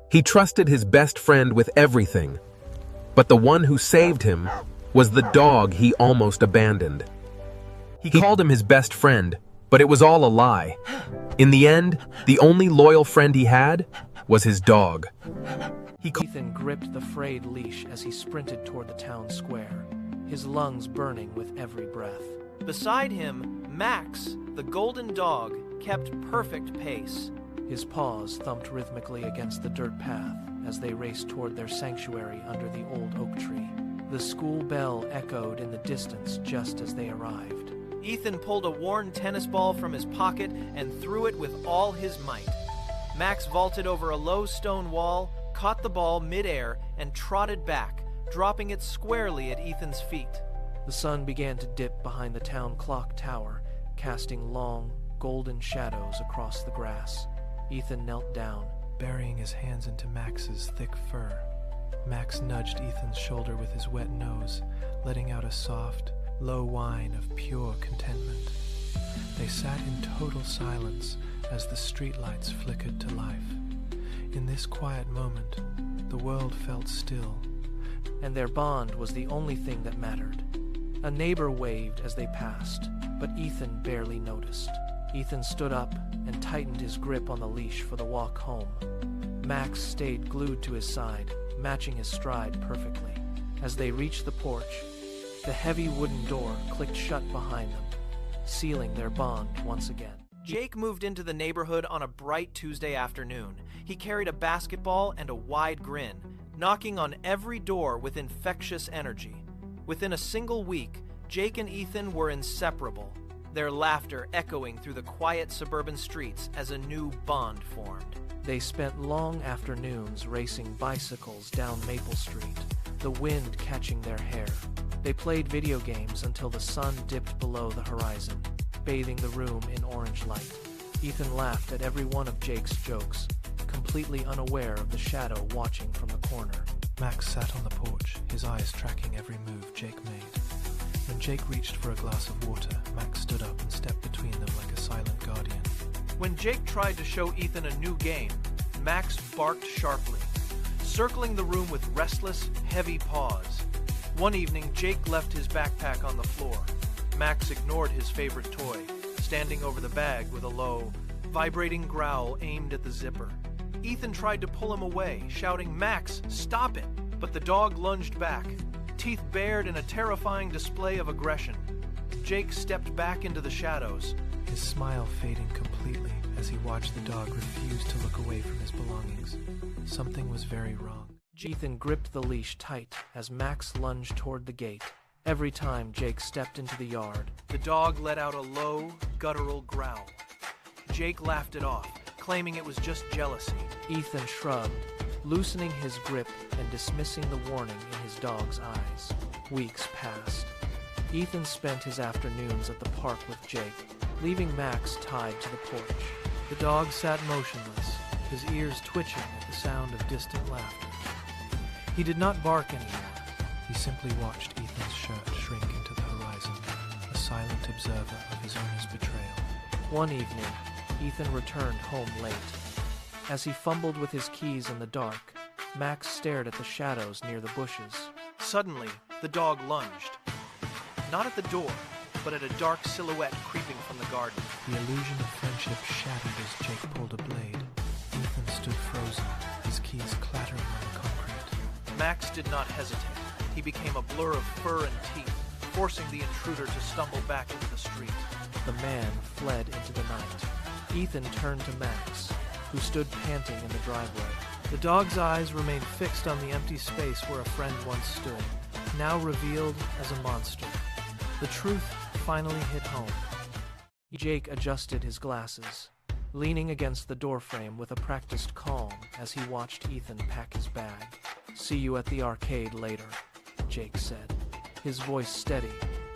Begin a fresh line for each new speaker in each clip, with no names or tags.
He trusted his best friend with everything, but the one who saved him was the dog he almost abandoned. He called him his best friend, but it was all a lie. In the end, the only loyal friend he had was his dog.
Ethan gripped the frayed leash as he sprinted toward the town square, his lungs burning with every breath.
Beside him, Max, the golden dog, kept perfect pace.
His paws thumped rhythmically against the dirt path as they raced toward their sanctuary under the old oak tree. The school bell echoed in the distance just as they arrived.
Ethan pulled a worn tennis ball from his pocket and threw it with all his might. Max vaulted over a low stone wall, caught the ball mid-air, and trotted back, dropping it squarely at Ethan's feet.
The sun began to dip behind the town clock tower, casting long, golden shadows across the grass. Ethan knelt down,
burying his hands into Max's thick fur. Max nudged Ethan's shoulder with his wet nose, letting out a soft, low whine of pure contentment. They sat in total silence as the streetlights flickered to life. In this quiet moment, the world felt still.
And their bond was the only thing that mattered. A neighbor waved as they passed, but Ethan barely noticed. Ethan stood up and tightened his grip on the leash for the walk home. Max stayed glued to his side, matching his stride perfectly. As they reached the porch, the heavy wooden door clicked shut behind them, sealing their bond once again.
Jake moved into the neighborhood on a bright Tuesday afternoon. He carried a basketball and a wide grin, knocking on every door with infectious energy. Within a single week, Jake and Ethan were inseparable, their laughter echoing through the quiet suburban streets as a new bond formed.
They spent long afternoons racing bicycles down Maple Street, the wind catching their hair. They played video games until the sun dipped below the horizon, bathing the room in orange light. Ethan laughed at every one of Jake's jokes, completely unaware of the shadow watching from the corner.
Max sat on the porch, his eyes tracking every move Jake made. When Jake reached for a glass of water, Max stood up and stepped between them like a silent guardian.
When Jake tried to show Ethan a new game, Max barked sharply, circling the room with restless, heavy paws. One evening, Jake left his backpack on the floor. Max ignored his favorite toy, standing over the bag with a low, vibrating growl aimed at the zipper. Ethan tried to pull him away, shouting, "Max, stop it!" But the dog lunged back, teeth bared in a terrifying display of aggression. Jake stepped back into the shadows,
his smile fading completely as he watched the dog refuse to look away from his belongings. Something was very wrong.
Ethan gripped the leash tight as Max lunged toward the gate. Every time Jake stepped into the yard,
the dog let out a low, guttural growl. Jake laughed it off, claiming it was just jealousy.
Ethan shrugged, loosening his grip and dismissing the warning in his dog's eyes. Weeks passed. Ethan spent his afternoons at the park with Jake, leaving Max tied to the porch.
The dog sat motionless, his ears twitching at the sound of distant laughter. He did not bark anymore. He simply watched Ethan's shirt shrink into the horizon, a silent observer of his owner's betrayal.
One evening, Ethan returned home late. As he fumbled with his keys in the dark, Max stared at the shadows near the bushes.
Suddenly, the dog lunged. Not at the door, but at a dark silhouette creeping from the garden.
The illusion of friendship shattered as Jake pulled a blade. Ethan stood frozen, his keys clattering on the concrete.
Max did not hesitate. He became a blur of fur and teeth, forcing the intruder to stumble back into the street.
The man fled into the night. Ethan turned to Max, who stood panting in the driveway.
The dog's eyes remained fixed on the empty space where a friend once stood, now revealed as a monster. The truth finally hit home.
Jake adjusted his glasses, leaning against the doorframe with a practiced calm as he watched Ethan pack his bag. "See you at the arcade later," Jake said, his voice steady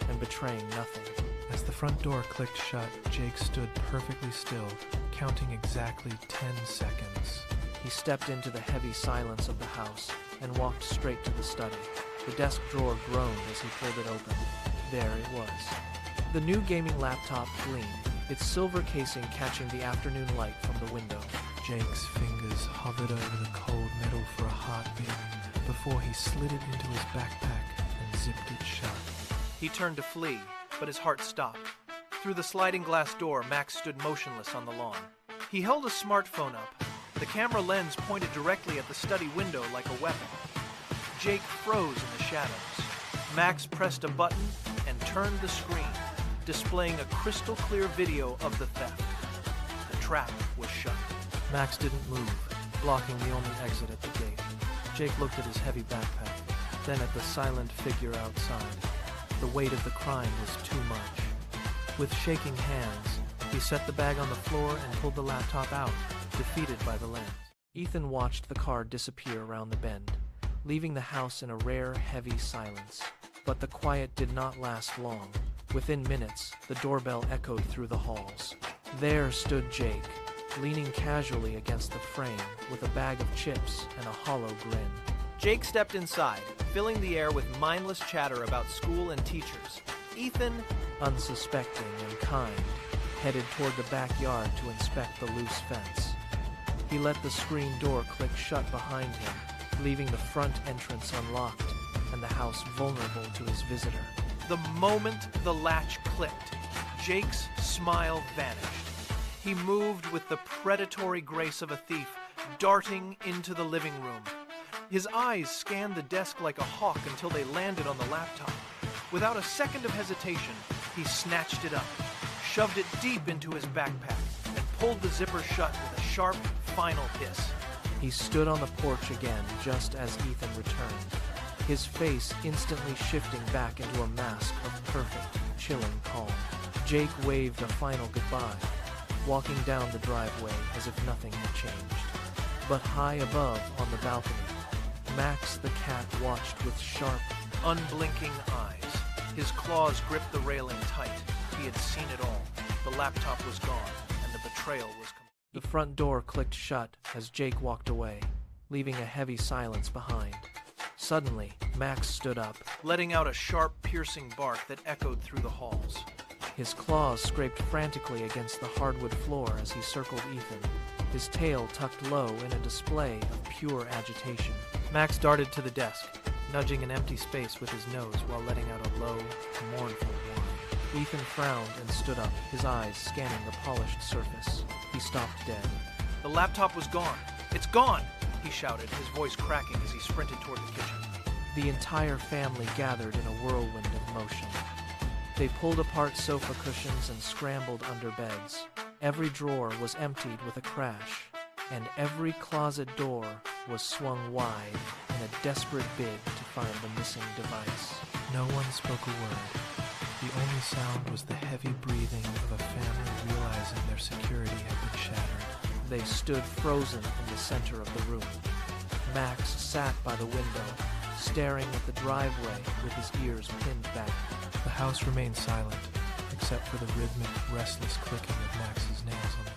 and betraying nothing.
As the front door clicked shut, Jake stood perfectly still, counting exactly 10 seconds.
He stepped into the heavy silence of the house and walked straight to the study. The desk drawer groaned as he pulled it open. There it was. The new gaming laptop gleamed, its silver casing catching the afternoon light from the window.
Jake's fingers hovered over the cold metal for a heartbeat before he slid it into his backpack and zipped it shut.
He turned to flee, but his heart stopped. Through the sliding glass door, Max stood motionless on the lawn. He held a smartphone up. The camera lens pointed directly at the study window like a weapon. Jake froze in the shadows. Max pressed a button and turned the screen, displaying a crystal-clear video of the theft. The trap was shut.
Max didn't move, blocking the only exit at the gate. Jake looked at his heavy backpack, then at the silent figure outside. The weight of the crime was too much. With shaking hands, he set the bag on the floor and pulled the laptop out, defeated by the lens. Ethan watched the car disappear around the bend, leaving the house in a rare, heavy silence. But the quiet did not last long. Within minutes, the doorbell echoed through the halls. There stood Jake, leaning casually against the frame with a bag of chips and a hollow grin.
Jake stepped inside, filling the air with mindless chatter about school and teachers. Ethan,
unsuspecting and kind, headed toward the backyard to inspect the loose fence. He let the screen door click shut behind him, leaving the front entrance unlocked and the house vulnerable to his visitor.
The moment the latch clicked, Jake's smile vanished. He moved with the predatory grace of a thief, darting into the living room. His eyes scanned the desk like a hawk until they landed on the laptop. Without a second of hesitation, he snatched it up, shoved it deep into his backpack, and pulled the zipper shut with a sharp, final hiss.
He stood on the porch again just as Ethan returned, his face instantly shifting back into a mask of perfect, chilling calm. Jake waved a final goodbye, walking down the driveway as if nothing had changed. But high above on the balcony, Max the cat watched with sharp,
unblinking eyes. His claws gripped the railing tight. He had seen it all. The laptop was gone, and the betrayal was complete.
The front door clicked shut as Jake walked away, leaving a heavy silence behind. Suddenly, Max stood up,
letting out a sharp, piercing bark that echoed through the halls.
His claws scraped frantically against the hardwood floor as he circled Ethan, his tail tucked low in a display of pure agitation.
Max darted to the desk, nudging an empty space with his nose while letting out a low, mournful whine.
Ethan frowned and stood up, his eyes scanning the polished surface. He stopped dead.
The laptop was gone. It's gone, he shouted, his voice cracking as he sprinted toward the kitchen.
The entire family gathered in a whirlwind of motion. They pulled apart sofa cushions and scrambled under beds. Every drawer was emptied with a crash, and every closet door was swung wide in a desperate bid to find the missing device.
No one spoke a word. The only sound was the heavy breathing of a family realizing their security had been shattered.
They stood frozen in the center of the room. Max sat by the window, staring at the driveway with his ears pinned back.
The house remained silent, except for the rhythmic, restless clicking of Max's nails on the